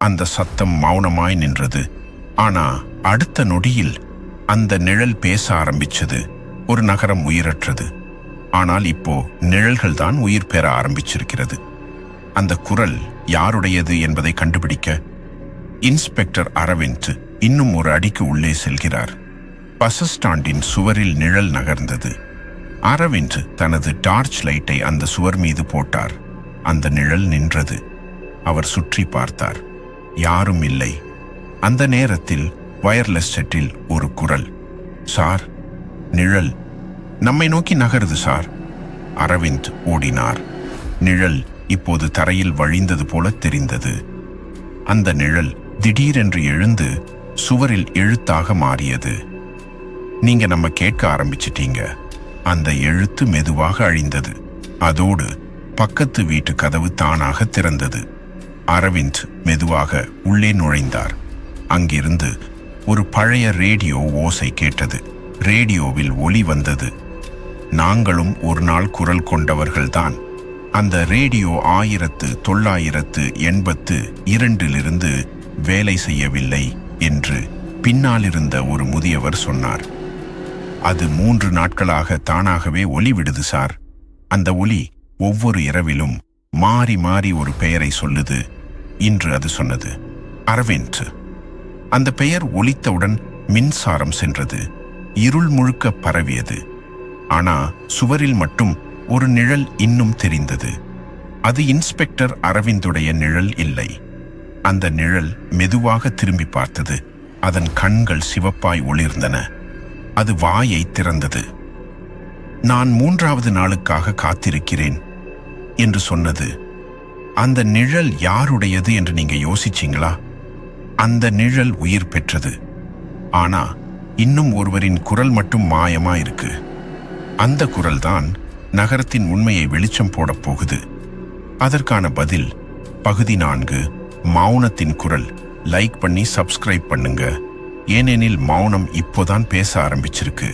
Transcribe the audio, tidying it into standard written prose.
அந்த சத்தம் மௌனமாய் நின்றது. ஆனா அடுத்த நொடியில் அந்த நிழல் பேச ஆரம்பிச்சது. ஒரு நகரம் உயிரற்றது. ஆனால் இப்போ நிழல்கள் தான் உயிர் பெற ஆரம்பிச்சிருக்கிறது. அந்த குரல் யாருடையது என்பதை கண்டுபிடிக்க இன்ஸ்பெக்டர் அரவிந்த் இன்னும் ஒரு அடிக்கு உள்ளே செல்கிறார். பஸ் ஸ்டாண்டின் சுவரில் நிழல் நகர்ந்தது. அரவிந்த் தனது டார்ச் லைட்டை அந்த சுவர் மீது போட்டார். அந்த நிழல் நின்றது. அவர் சுற்றி பார்த்தார். யாரும் இல்லை. அந்த நேரத்தில் வயர்லெஸ் செட்டில் ஒரு குரல், சார், நிழல் நம்மை நோக்கி நகருது சார். அரவிந்த் ஓடினார். நிழல் இப்போது தரையில் வழிந்தது போல தெரிந்தது. அந்த நிழல் திடீரென்று எழுந்து சுவரில் எழுத்தாக மாறியது. நீங்க நம்ம கேட்க ஆரம்பிச்சிட்டீங்க. அந்த எழுத்து மெதுவாக அழிந்தது. அதோடு பக்கத்து வீட்டு கதவு தானாக திறந்தது. அரவிந்த் மெதுவாக உள்ளே நுழைந்தார். அங்கிருந்து ஒரு பழைய ரேடியோ ஓசை கேட்டது. ரேடியோவில் ஒலி வந்தது. நாங்களும் ஒரு நாள் குரல் கொண்டவர்கள்தான். அந்த ரேடியோ 1982 வேலை செய்யவில்லை என்று பின்னாலிருந்த ஒரு முதியவர் சொன்னார். அது 3 நாட்களாக தானாகவே ஒலி விடுது சார். அந்த ஒலி ஒவ்வொரு இரவிலும் மாறி மாறி ஒரு பெயரை சொல்லுது. இன்று அது சொன்னது அரவிந்த். அந்த பெயர் ஒலித்தவுடன் மின்சாரம் சென்றது. இருள் முழுக்க பரவியது. ஆனா சுவரில் மட்டும் ஒரு நிழல் இன்னும் தெரிந்தது. அது இன்ஸ்பெக்டர் அரவிந்துடைய நிழல் இல்லை. அந்த நிழல் மெதுவாக திரும்பி பார்த்தது. அதன் கண்கள் சிவப்பாய் ஒளிர்ந்தன. அது வாயை திறந்தது. நான் 3வது நாளுக்காக காத்திருக்கிறேன் என்று சொன்னது. அந்த நிழல் யாருடையது என்று நீங்க யோசிச்சீங்களா? அந்த நிழல் உயிர் பெற்றது. ஆனா இன்னும் ஒருவரின் குரல் மட்டும் மாயமா இருக்கு. அந்த குரல்தான் நகரத்தின் உண்மையை வெளிச்சம் போடப் போகுது. அதற்கான பதில் பகுதி 4, மௌனத்தின் குரல். லைக் பண்ணி சப்ஸ்கிரைப் பண்ணுங்க. ஏனெனில் மௌனம் இப்போதான் பேச ஆரம்பிச்சிருக்கு.